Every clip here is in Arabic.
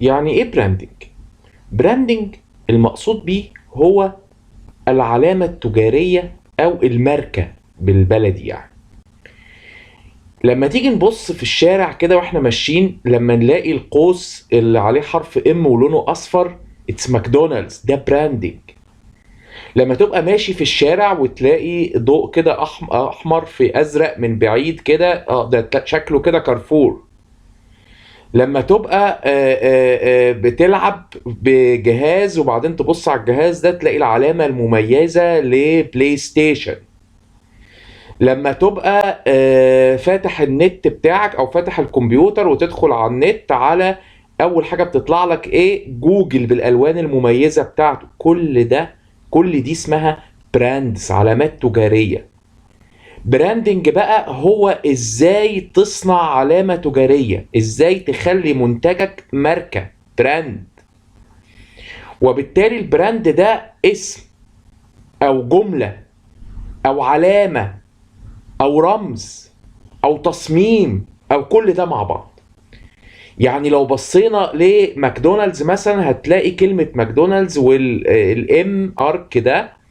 يعني ايه براندنج؟ براندنج المقصود بيه هو العلامة التجارية او الماركة بالبلدي. يعني لما تيجي نبص في الشارع كده واحنا ماشيين، لما نلاقي القوس اللي عليه حرف ام ولونه اصفر، اتس ماكدونالدز، ده براندنج. لما تبقى ماشي في الشارع وتلاقي ضوء كده احمر في ازرق من بعيد كده، ده شكله كده كارفور. لما تبقى بتلعب بجهاز وبعدين تبص على الجهاز ده تلاقي العلامة المميزة لبلاي ستيشن. لما تبقى فاتح النت بتاعك او فاتح الكمبيوتر وتدخل على النت، على اول حاجة بتطلع لك ايه؟ جوجل بالالوان المميزة بتاعته. كل دي اسمها براندز، علامات تجارية. براندنج بقى هو ازاي تصنع علامة تجارية، ازاي تخلي منتجك ماركة براند. وبالتالي البراند ده اسم او جملة او علامة او رمز او تصميم او كل ده مع بعض. يعني لو بصينا لماكدونالدز مثلا هتلاقي كلمة ماكدونالدز والام ارك ده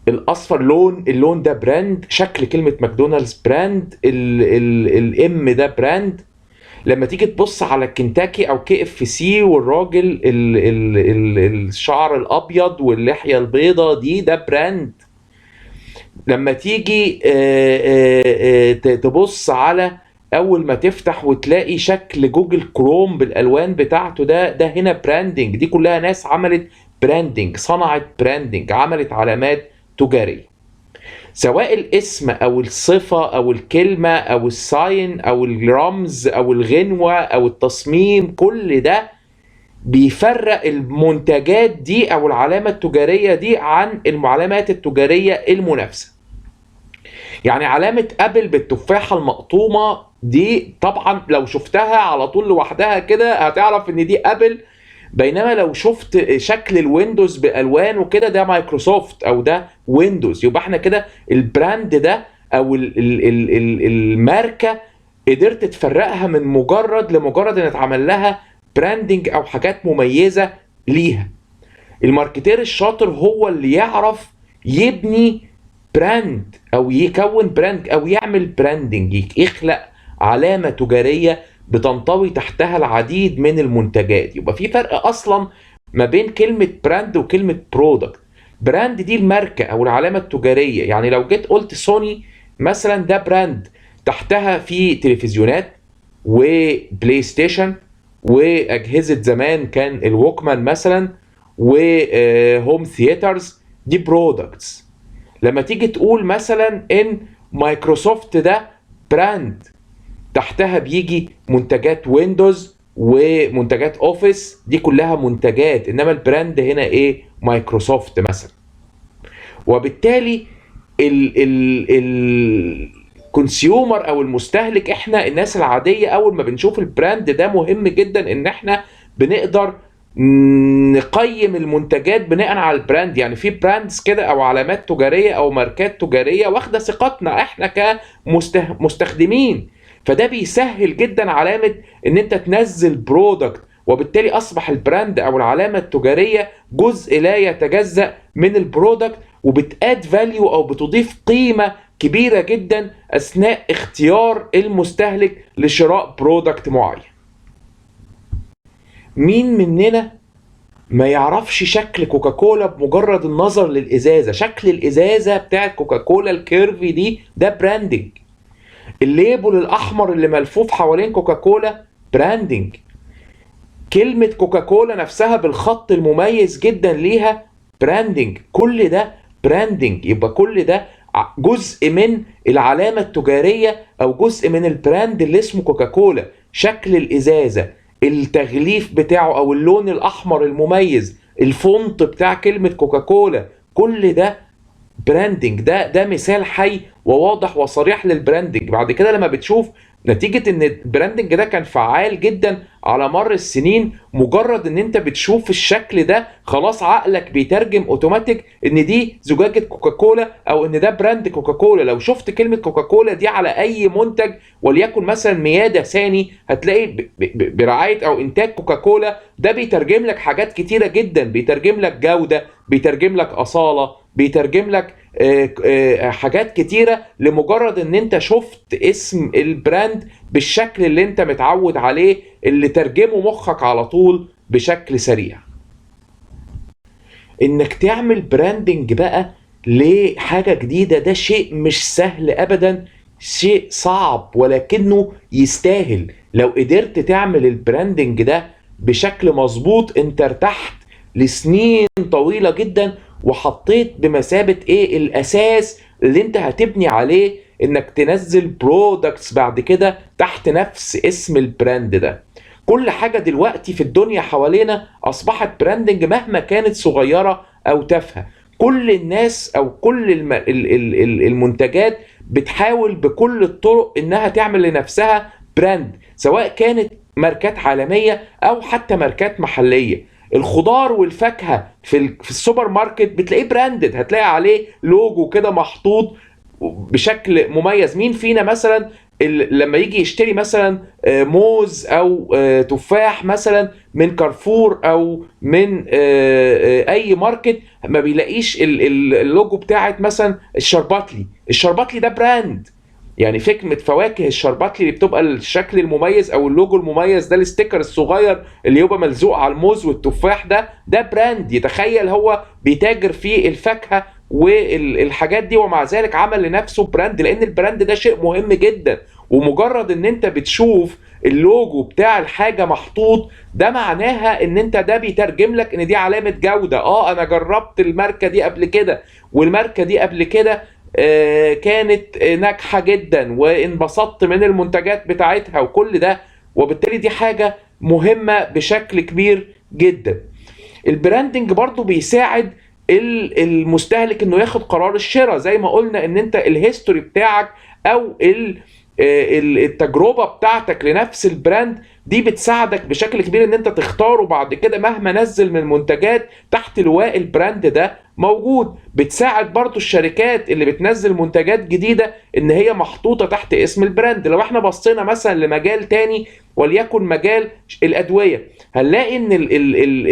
الاصفر، اللون ده براند. شكل كلمة ماكدونالدز براند، الام ده براند. لما تيجي تبص على كنتاكي او كي اف سي والراجل الشعر الابيض واللحية البيضة دي، ده براند. لما تيجي تبص على اول ما تفتح وتلاقي شكل جوجل كروم بالالوان بتاعته، ده هنا براندنج. دي كلها ناس عملت براندنج، صنعت براندنج، عملت علامات تجارية. سواء الاسم او الصفة او الكلمة او الساين او الرمز او الغنوة او التصميم، كل ده بيفرق المنتجات دي او العلامة التجارية دي عن العلامات التجارية المنافسة. يعني علامة ابل بالتفاحة المقطومة دي، طبعا لو شفتها على طول لوحدها كده هتعرف ان دي ابل. بينما لو شفت شكل الويندوز بالوان وكده، ده مايكروسوفت او ده ويندوز. يبقى احنا كده البراند ده او الماركة قدرت تفرقها من لمجرد ان اتعمل لها براندنج او حاجات مميزة ليها. الماركتير الشاطر هو اللي يعرف يبني براند او يكون براند او يعمل براندنج، يخلق علامة تجارية بتنطوي تحتها العديد من المنتجات. يبقى في فرق اصلا ما بين كلمة براند وكلمة برودكت. براند دي الماركة او العلامة التجارية. يعني لو جيت قلت سوني مثلا، ده براند، تحتها في تلفزيونات وبلاي ستيشن واجهزة زمان كان الووكمان مثلا وهوم ثياترز، دي برودكتس. لما تيجي تقول مثلا ان مايكروسوفت ده براند، تحتها بيجي منتجات ويندوز ومنتجات اوفيس، دي كلها منتجات. انما البراند هنا ايه؟ مايكروسوفت مثلا. وبالتالي الكونسيومر او المستهلك، احنا الناس العادية، اول ما بنشوف البراند ده مهم جدا ان احنا بنقدر نقيم المنتجات بناء على البراند. يعني في براندز كده او علامات تجارية او ماركات تجارية واخدة ثقتنا احنا كمستخدمين، فده بيسهل جدا علامة ان انت تنزل برودكت. وبالتالي اصبح البراند او العلامة التجارية جزء لا يتجزأ من البرودكت، وبتاد فاليو او بتضيف قيمة كبيرة جدا اثناء اختيار المستهلك لشراء برودكت معين. مين مننا ما يعرفش شكل كوكاكولا بمجرد النظر للإزازة؟ شكل الإزازة بتاعت كوكاكولا الكيرفي دي، ده براندنج. الليبل الأحمر اللي ملفوف حوالين كوكاكولا، براندنج. كلمة كوكاكولا نفسها بالخط المميز جدا ليها، براندنج. كل ده براندنج. يبقى كل ده جزء من العلامة التجارية أو جزء من البراند اللي اسمه كوكاكولا. شكل الإزازة، التغليف بتاعه أو اللون الأحمر المميز، الفونت بتاع كلمة كوكاكولا، كل ده براندنج. ده مثال حي وواضح وصريح للبراندنج. بعد كده لما بتشوف نتيجة ان البراندنج ده كان فعال جدا على مر السنين، مجرد ان انت بتشوف الشكل ده خلاص عقلك بيترجم اوتوماتيك ان دي زجاجة كوكاكولا او ان ده براند كوكاكولا. لو شفت كلمة كوكاكولا دي على اي منتج وليكن مثلا مياه ثاني، هتلاقي برعاية او انتاج كوكاكولا، ده بيترجم لك حاجات كتيرة جدا، بيترجم لك جودة، بيترجم لك اصالة، بيترجم لك حاجات كتيرة، لمجرد ان انت شفت اسم البراند بالشكل اللي انت متعود عليه، اللي ترجمه مخك على طول بشكل سريع. انك تعمل براندنج بقى لحاجة جديدة ده شيء مش سهل ابدا، شيء صعب ولكنه يستاهل. لو قدرت تعمل البراندنج ده بشكل مظبوط، انت ارتحت لسنين طويلة جدا، وحطيت بمثابة ايه الاساس اللي انت هتبني عليه انك تنزل برودكتس بعد كده تحت نفس اسم البراند ده. كل حاجة دلوقتي في الدنيا حوالينا أصبحت براندنج مهما كانت صغيرة أو تافهة. كل الناس أو كل المنتجات بتحاول بكل الطرق إنها تعمل لنفسها براند، سواء كانت ماركات عالمية أو حتى ماركات محلية. الخضار والفاكهة في السوبر ماركت بتلاقيه براندد، هتلاقي عليه لوجو كده محطوط بشكل مميز. مين فينا مثلا لما يجي يشتري مثلا موز او تفاح مثلا من كارفور او من اي ماركت، ما بيلاقيش اللوجو بتاعت مثلا الشرباتلي ده براند. يعني فكرة فواكه الشرباتلي اللي بتبقى الشكل المميز او اللوجو المميز ده، الستيكر الصغير اللي يبقى ملزوق على الموز والتفاح ده براند. يتخيل هو بيتاجر في الفاكهة والحاجات دي، ومع ذلك عمل لنفسه براند، لان البراند ده شيء مهم جدا. ومجرد ان انت بتشوف اللوجو بتاع الحاجة محطوط، ده معناها ان انت ده بيترجم لك ان دي علامة جودة. انا جربت الماركة دي قبل كده، والماركة دي قبل كده كانت ناجحة جدا، وانبسطت من المنتجات بتاعتها وكل ده، وبالتالي دي حاجة مهمة بشكل كبير جدا. البراندنج برضو بيساعد المستهلك انه ياخد قرار الشراء. زي ما قلنا ان انت الهيستوري بتاعك او التجربة بتاعتك لنفس البراند دي بتساعدك بشكل كبير ان انت تختاره بعد كده مهما نزل من منتجات تحت لواء البراند ده موجود. بتساعد برضو الشركات اللي بتنزل منتجات جديدة ان هي محطوطة تحت اسم البراند. لو احنا بصينا مثلا لمجال تاني وليكن مجال الادوية، هنلاقي ان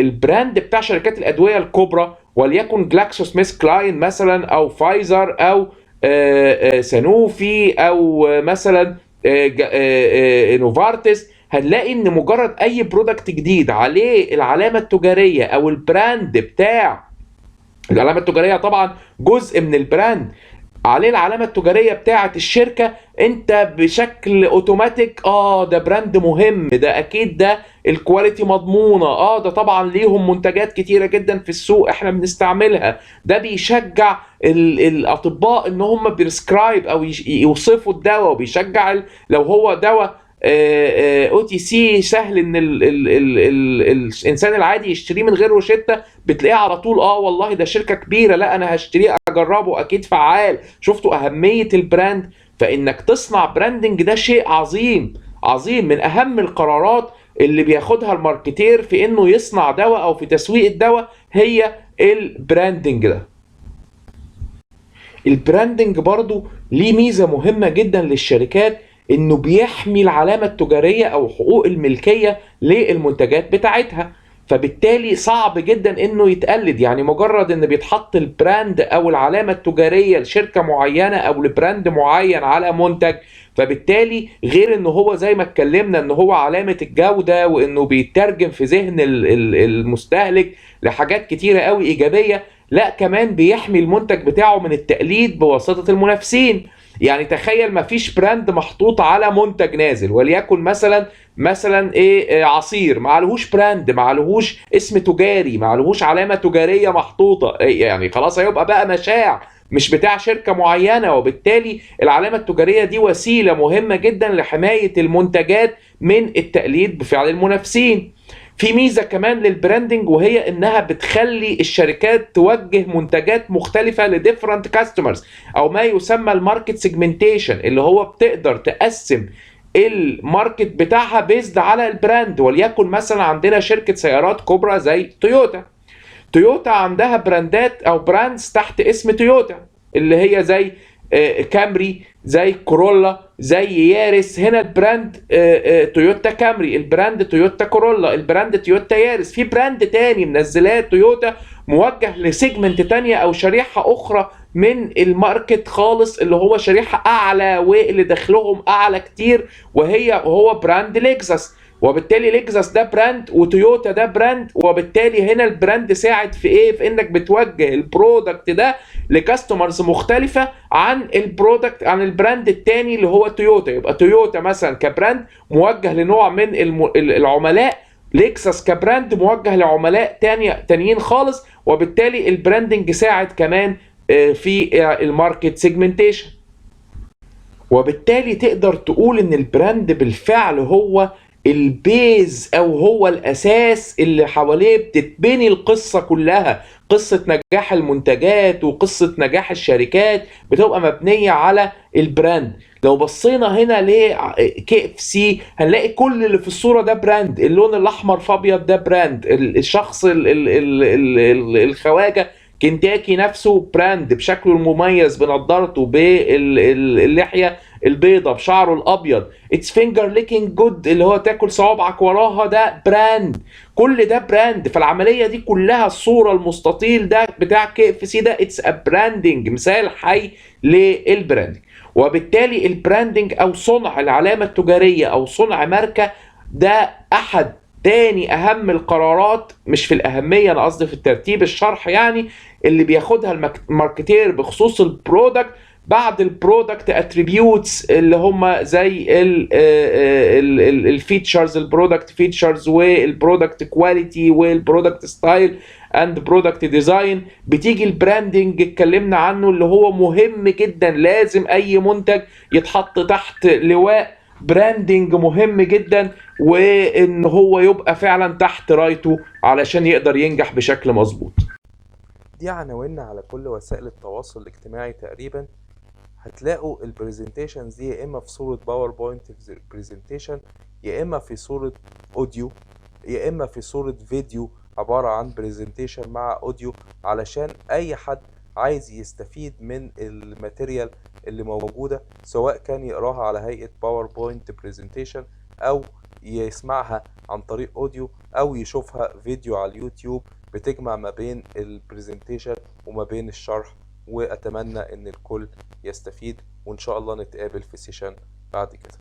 البراند بتاع شركات الادوية الكبرى وليكن جلاكسو سميث كلاين مثلا او فايزر او سانوفي او مثلا نوفارتس، هنلاقي ان مجرد اي برودكت جديد عليه العلامة التجارية او البراند بتاع العلامة التجارية، طبعا جزء من البراند، عليه العلامة التجارية بتاعة الشركة، انت بشكل اوتوماتيك ده براند مهم، ده اكيد ده الكواليتي مضمونة، ده طبعا ليهم منتجات كتيرة جدا في السوق احنا بنستعملها. ده بيشجع الاطباء ان هم بيرسكرايب او يوصفوا الدواء، وبيشجع لو هو دواء او تي سي سهل ان الانسان العادي يشتريه من غير روشتة، بتلاقيه على طول والله ده شركة كبيرة، لا انا هشتريه اجربه اكيد فعال. شفتوا اهمية البراند؟ فانك تصنع براندنج ده شيء عظيم عظيم، من اهم القرارات اللي بياخدها الماركتير في انه يصنع دواء او في تسويق الدواء هي البراندنج ده. البراندنج برضو ليه ميزة مهمة جدا للشركات، انه بيحمي العلامة التجارية او حقوق الملكية للمنتجات بتاعتها، فبالتالي صعب جدا انه يتقلد. يعني مجرد ان بيتحط البراند او العلامة التجارية لشركة معينة او لبراند معين على منتج، فبالتالي غير انه هو زي ما اتكلمنا ان هو علامة الجودة وانه بيترجم في ذهن المستهلك لحاجات كتيرة قوي ايجابية، لا كمان بيحمي المنتج بتاعه من التقليد بواسطة المنافسين. يعني تخيل ما فيش براند محطوط على منتج نازل، وليكن مثلا عصير ما عليهوش براند، ما عليهوش اسم تجاري، ما عليهوش علامة تجارية محطوطة، يعني خلاص هيبقى بقى مشاع مش بتاع شركة معينة. وبالتالي العلامة التجارية دي وسيلة مهمة جدا لحماية المنتجات من التقليد بفعل المنافسين. في ميزه كمان للبراندنج، وهي انها بتخلي الشركات توجه منتجات مختلفه لديفرنت كاستمرز، او ما يسمى الماركت سيجمنتيشن، اللي هو بتقدر تقسم الماركت بتاعها بيزد على البراند. وليكن مثلا عندنا شركه سيارات كبرى زي تويوتا. تويوتا عندها براندات او براندز تحت اسم تويوتا، اللي هي زي كامري، زي كورولا، زي يارس. هنا البراند تويوتا كامري، البراند تويوتا كورولا، البراند تويوتا يارس. في براند تاني منزلاه تويوتا موجه لسيجمنت تانية او شريحة اخرى من الماركت خالص، اللي هو شريحة اعلى واللي دخلهم اعلى كتير، وهو براند لكزس. وبالتالي لكزس ده براند وتويوتا ده براند، وبالتالي هنا البراند ساعد في ايه؟ في انك بتوجه البرودكت ده لكاستمرز مختلفة عن البراند التاني اللي هو تويوتا. يبقى تويوتا مثلا كبراند موجه لنوع من العملاء، لكسس كبراند موجه لعملاء تانيين خالص، وبالتالي البراندنج ساعد كمان في الماركت سيجمنتيشن. وبالتالي تقدر تقول ان البراند بالفعل هو البيز او هو الاساس اللي حواليه بتتبني القصة كلها. قصة نجاح المنتجات وقصة نجاح الشركات بتبقى مبنية على البراند. لو بصينا هنا KFC هنلاقي كل اللي في الصورة ده براند. اللون الاحمر في ابيض ده براند. الشخص الخواجة كنتاكي نفسه براند بشكله المميز، بنضارته، باللحية البيضة، بشعره الابيض. اتس فينجر ليكينج جود، اللي هو تاكل صوابعك وراها، ده براند. كل ده براند. فالعمليه دي كلها، الصوره المستطيل ده بتاع KFC ده اتس ا براندنج، مثال حي للبراندنج. وبالتالي البراندنج او صنع العلامه التجاريه او صنع ماركه ده احد تاني اهم القرارات، مش في الاهميه، انا قصدي في الترتيب الشرح يعني، اللي بياخدها الماركتير بخصوص البرودكت بعد البرودكت اتريبيوتس، اللي هم زي الفيتشرز، البرودكت فيتشرز، والبرودكت كواليتي، والبرودكت ستايل اند برودكت ديزاين. بتيجي البراندنج اتكلمنا عنه، اللي هو مهم جدا. لازم اي منتج يتحط تحت لواء براندنج مهم جدا، وان هو يبقى فعلا تحت رايته علشان يقدر ينجح بشكل مظبوط. دي عناويننا على كل وسائل التواصل الاجتماعي تقريبا. هتلاقوا البرزنتيشنز دي يا اما في صورة باوربوينت برزنتيشن، يا اما في صورة اوديو، يا اما في صورة فيديو عبارة عن برزنتيشن مع اوديو، علشان اي حد عايز يستفيد من الماتيريال اللي موجودة، سواء كان يقراها على هيئة باوربوينت برزنتيشن، او يسمعها عن طريق اوديو، او يشوفها فيديو على اليوتيوب بتجمع ما بين البرزنتيشن وما بين الشرح. واتمنى ان الكل يستفيد، وان شاء الله نتقابل في سيشن بعد كده.